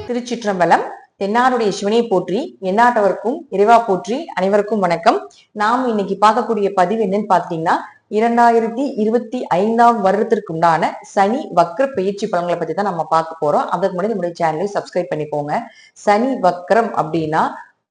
திருச்சிற்றம்பலம். தென்னாருடைய சிவனை போற்றி, எந்நாட்டவருக்கும் இறைவா போற்றி. அனைவருக்கும் வணக்கம். நாம் இன்னைக்கு பார்க்கக்கூடிய பதிவு என்னன்னு பாத்தீங்கன்னா, 2025 வருடத்திற்கு உண்டான சனி வக்ர பயிற்சி பலன்களை பத்தி தான் நம்ம பார்க்க போறோம். அதுக்கு முன்னாடி நம்முடைய சேனலை சப்ஸ்கிரைப் பண்ணிக்கோங்க. சனி வக்ரம் அப்படின்னா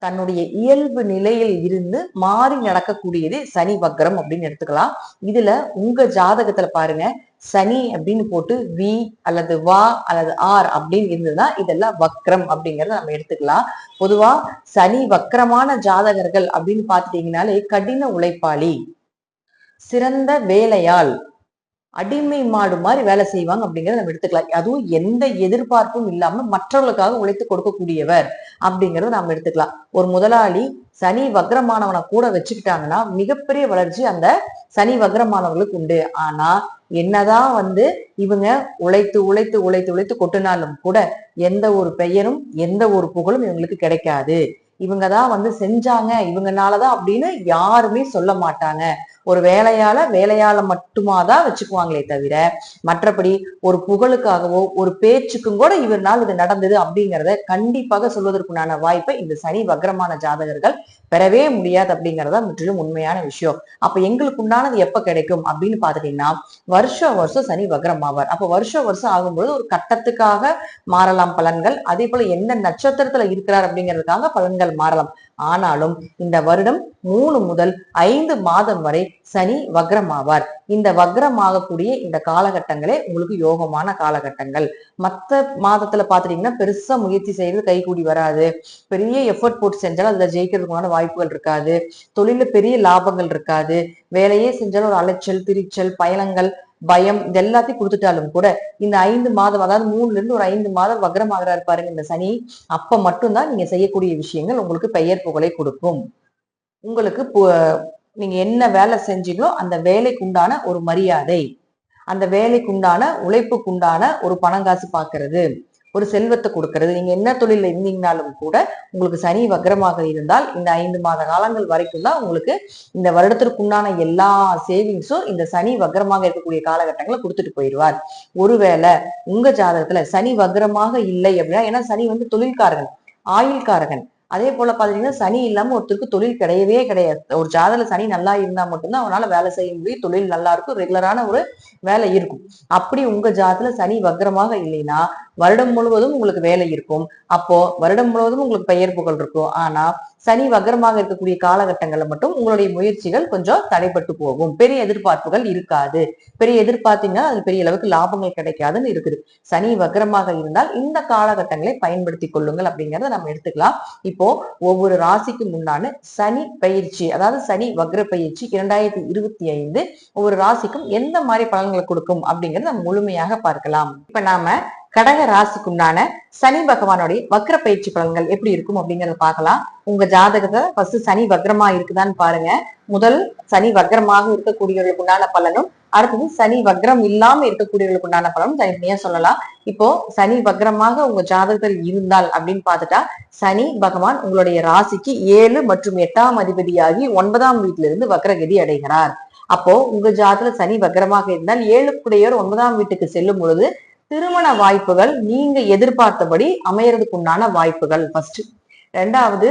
தன்னுடைய இயல்பு நிலையில் இருந்து மாறி நடக்கக்கூடியது சனி வக்ரம் அப்படின்னு எடுத்துக்கலாம். இதுல உங்க ஜாதகத்துல பாருங்க, சனி அப்படின்னு போட்டு வி அல்லது வா அல்லது ஆர் அப்படின்னு இருந்ததுன்னா இதெல்லாம் வக்ரம் அப்படிங்கறத நம்ம எடுத்துக்கலாம். பொதுவா சனி வக்ரமான ஜாதகர்கள் அப்படின்னு பாத்துட்டீங்கன்னாலே கடின உழைப்பாளி, சிறந்த வேலையாள், அடிமை மாடு மாதிரி வேலை செய்வாங்க அப்படிங்கறத நம்ம எடுத்துக்கலாம். அதுவும் எந்த எதிர்பார்ப்பும் இல்லாம மற்றவர்களுக்காக உழைத்து கொடுக்கக்கூடியவர் அப்படிங்கறத நம்ம எடுத்துக்கலாம். ஒரு முதலாளி சனி வக்ரமானவனை கூட வச்சுக்கிட்டாங்கன்னா மிகப்பெரிய வளர்ச்சி அந்த சனி வக்ரமானவர்களுக்கு உண்டு. ஆனா என்னதான் இவங்க உழைத்து உழைத்து உழைத்து உழைத்து கொட்டினாலும் கூட எந்த ஒரு பெயரும் எந்த ஒரு புகழும் இவங்களுக்கு கிடைக்காது. இவங்கதான் செஞ்சாங்க, இவங்கனாலதான் அப்படின்னு யாருமே சொல்ல மாட்டாங்க. ஒரு வேலையால மட்டுமாதான் வச்சுக்குவாங்களே தவிர மற்றபடி ஒரு புகழுக்காகவோ ஒரு பேச்சுக்கும் கூட இவரால் இது நடந்தது அப்படிங்கிறத கண்டிப்பாக சொல்வதற்குண்டான வாய்ப்பை இந்த சனி வக்ரமான ஜாதகர்கள் பெறவே முடியாது அப்படிங்கறத முற்றிலும் உண்மையான விஷயம். அப்ப எங்களுக்கு உண்டானது எப்ப கிடைக்கும் அப்படின்னு பாத்துட்டீங்கன்னா, வருஷம் சனி வக்ரம் ஆவார். அப்ப வருஷம் ஆகும்போது ஒரு கட்டத்துக்காக மாறலாம் பலன்கள். அதே போல எந்த நட்சத்திரத்துல இருக்கிறார் அப்படிங்கிறதுக்காக பலன்கள் மாறலாம். ஆனாலும் இந்த வருடம் 3 முதல் 5 மாதம் வரை சனி வக்ரம் ஆவார். இந்த வக்ரம் ஆகக்கூடிய இந்த காலகட்டங்களே உங்களுக்கு யோகமான காலகட்டங்கள். மத்த மாதத்துல பாத்துட்டீங்கன்னா பெருசா முயற்சி செய்யறது கைகூடி வராது. பெரிய எஃபர்ட் போட்டு செஞ்சாலும் அதுல ஜெயிக்கிறதுக்கான வாய்ப்புகள் இருக்காது. தொழில பெரிய லாபங்கள் இருக்காது. வேலையே செஞ்சாலும் ஒரு அலைச்சல், திரிச்சல், பயணங்கள், பயம் இது எல்லாத்தையும் கொடுத்துட்டாலும் கூட இந்த 5 மாதம், அதாவது 3ல இருந்து ஒரு 5 மாதம் வக்ரம் ஆகிறாரு பாருங்க இந்த சனி, அப்ப மட்டும்தான் நீங்க செய்யக்கூடிய விஷயங்கள் உங்களுக்கு பெயர் புகழை கொடுக்கும். உங்களுக்கு நீங்க என்ன வேலை செஞ்சீங்களோ அந்த வேலைக்கு உண்டான ஒரு மரியாதை, அந்த வேலைக்கு உண்டான உழைப்புக்குண்டான ஒரு பணங்காசு பாக்குறது, ஒரு செல்வத்தை கொடுக்கறது. நீங்க என்ன தொழில இருந்தீங்கனாலும் கூட உங்களுக்கு சனி வக்ரமாக இருந்தால் இந்த 5 மாத காலங்கள் வரைக்கும் தான் உங்களுக்கு இந்த வருடத்திற்குண்டான எல்லா சேவிங்ஸும் இந்த சனி வக்ரமாக இருக்கக்கூடிய காலகட்டங்களை கொடுத்துட்டு போயிடுவார். ஒருவேளை உங்க ஜாதகத்துல சனி வக்ரமாக இல்லை அப்படின்னா, ஏன்னா சனி தொழில்காரகன், ஆயுள்காரகன். அதே போல பாத்தீங்கன்னா சனி இல்லாம ஒருத்தருக்கு தொழில் கிடையவே கிடையாது. ஒரு ஜாதகத்துல சனி நல்லா இருந்தா மட்டும்தான் அவனால வேலை செய்ய முடியும், தொழில் நல்லா இருக்கும், ரெகுலரான ஒரு வேலை இருக்கும். அப்படி உங்க ஜாதகத்துல சனி வக்ரமாக இல்லைன்னா வருடம் முழுவதும் உங்களுக்கு வேலை இருக்கும். அப்போ வருடம் முழுவதும் உங்களுக்கு பெயர் புகழ் இருக்கும். ஆனா சனி வக்ரமாக இருக்கக்கூடிய காலகட்டங்கள்ல மட்டும் உங்களுடைய முயற்சிகள் கொஞ்சம் தடைப்பட்டு போகும். பெரிய எதிர்பார்ப்புகள் இருக்காது. பெரிய எதிர்பார்த்தீங்கன்னா அது பெரிய அளவுக்கு லாபங்கள் கிடைக்காதுன்னு இருக்குது. சனி வக்ரமாக இருந்தால் இந்த காலகட்டங்களை பயன்படுத்தி கொள்ளுங்கள் அப்படிங்கறத நம்ம எடுத்துக்கலாம். இப்போ ஒவ்வொரு ராசிக்கு முன்னான சனி பயிற்சி, அதாவது சனி வக்ர பயிற்சி 2025 ஒவ்வொரு ராசிக்கும் எந்த மாதிரி பலன்களை கொடுக்கும் அப்படிங்கறத நம்ம முழுமையாக பார்க்கலாம். இப்ப நாம கடக ராசிக்குண்டான சனி பகவானுடைய வக்ர பயிற்சி பலன்கள் எப்படி இருக்கும் அப்படிங்கறத பார்க்கலாம். உங்க ஜாதகத்தை ஃபர்ஸ்ட் சனி வக்ரமா இருக்குதான்னு பாருங்க. முதல் சனி வக்ரமாக இருக்கக்கூடியவர்களுக்கு உண்டான பலனும், அடுத்தது சனி வக்ரம் இல்லாம இருக்கக்கூடியவர்களுக்கு உண்டான பலனும் தனித்தனியா சொல்லலாம். இப்போ சனி வக்ரமாக உங்க ஜாதகத்தில் இருந்தால் அப்படின்னு பார்த்துட்டா, சனி பகவான் உங்களுடைய ராசிக்கு 7 மற்றும் 8ஆம் அதிபதியாகி 9ஆம் வீட்டில இருந்து வக்ரகதி அடைகிறார். அப்போ உங்க ஜாதகத்துல சனி வக்ரமாக இருந்தால் 7க்குடையவர் 9ஆம் வீட்டுக்கு செல்லும் பொழுது திருமண வாய்ப்புகள் நீங்க எதிர்பார்த்தபடி அமையறதுக்கு உண்டான வாய்ப்புகள் ஃபர்ஸ்ட். 2வது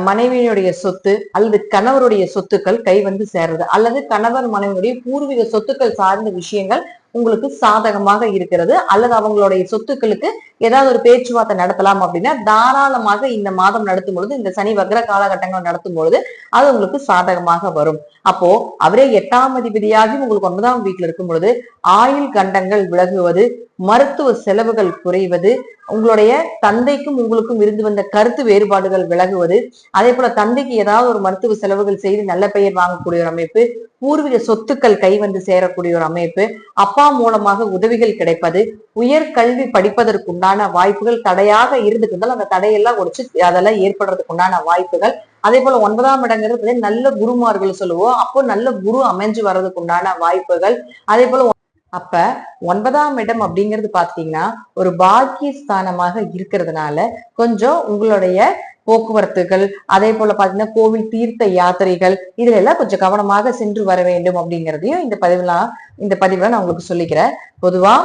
மனைவியினுடைய சொத்து அல்லது கணவருடைய சொத்துக்கள் கை சேர்றது, அல்லது கணவர் மனைவியுடைய பூர்வீக சொத்துக்கள் சார்ந்த விஷயங்கள் உங்களுக்கு சாதகமாக இருக்கிறது, அல்லது அவங்களுடைய சொத்துக்களுக்கு ஏதாவது ஒரு பேச்சுவார்த்தை நடத்தலாம் அப்படின்னா தாராளமாக இந்த மாதம் நடத்தும் பொழுது, இந்த சனி வக்ர காலகட்டங்கள் நடத்தும் பொழுது அது உங்களுக்கு சாதகமாக வரும். அப்போ அவரே 8ஆம் அதிபதியாகி உங்களுக்கு 9ஆம் வீட்டுல இருக்கும் பொழுது ஆயுள் கண்டங்கள் விலகுவது, மருத்துவ செலவுகள் குறைவது, உங்களுடைய தந்தைக்கும் உங்களுக்கும் இருந்து வந்த கருத்து வேறுபாடுகள் விலகுவது, அதே போல தந்தைக்கு ஏதாவது ஒரு மருத்துவ செலவுகள் செய்து நல்ல பெயர் வாங்கக்கூடிய ஒரு அமைப்பு, பூர்வீக சொத்துக்கள் கை சேரக்கூடிய ஒரு அமைப்பு, அப்பா மூலமாக உதவிகள் கிடைப்பது, உயர்கல்வி படிப்பதற்குண்டான வாய்ப்புகள் தடையாக இருந்துட்டு இருந்தால் அந்த தடையெல்லாம் ஒழிச்சு அதெல்லாம் ஏற்படுறதுக்கு உண்டான வாய்ப்புகள். அதே போல 9ஆம் இடங்கிறது நல்ல குருமார்கள் சொல்லுவோம், அப்போ நல்ல குரு அமைஞ்சு வர்றதுக்கு உண்டான வாய்ப்புகள். அதே போல அப்ப 9ஆம் இடம் அப்படிங்கிறது பாத்தீங்கன்னா ஒரு பாக்கிய ஸ்தானமாக இருக்கிறதுனால கொஞ்சம் உங்களுடைய போக்குவரத்துகள், அதே போல பாத்தீங்கன்னா கோவில் தீர்த்த யாத்திரைகள் இதுல எல்லாம் கொஞ்சம் கவனமாக சென்று வர வேண்டும் அப்படிங்கிறதையும் இந்த பதிவுலாம் இந்த பதிவுல நான் உங்களுக்கு சொல்லிக்கிறேன். பொதுவா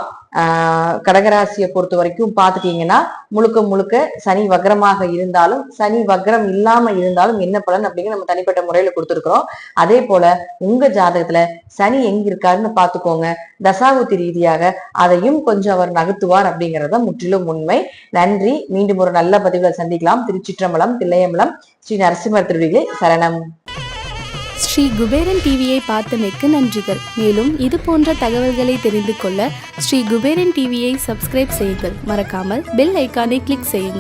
கடகராசியை பொறுத்த வரைக்கும் பாத்துட்டீங்கன்னா முழுக்க முழுக்க சனி வக்ரமாக இருந்தாலும் சனி வக்ரம் இல்லாம இருந்தாலும் என்ன பலன் அப்படிங்கிற நம்ம தனிப்பட்ட முறையில கொடுத்துருக்கிறோம். அதே போல உங்க ஜாதகத்துல சனி எங்க இருக்காருன்னு பாத்துக்கோங்க. தசாபுத்தி ரீதியாக அதையும் கொஞ்சம் அவர் நகர்த்துவார் அப்படிங்கறத முற்றிலும் உண்மை. நன்றி. மீண்டும் ஒரு நல்ல பதிவுல சந்திக்கலாம். திருச்சிற்றம்பலம், தில்லையம்பலம், ஸ்ரீ நரசிம்மர் திருவிகளே சரணம். ஸ்ரீ குபேரன் டிவியை பார்த்தமைக்கு நன்றிகள். மேலும் இது போன்ற தகவல்களை தெரிந்து கொள்ள ஸ்ரீ குபேரன் டிவியை சப்ஸ்கிரைப் செய்யுங்கள். மறக்காமல் பெல் ஐக்கானை கிளிக் செய்யுங்கள்.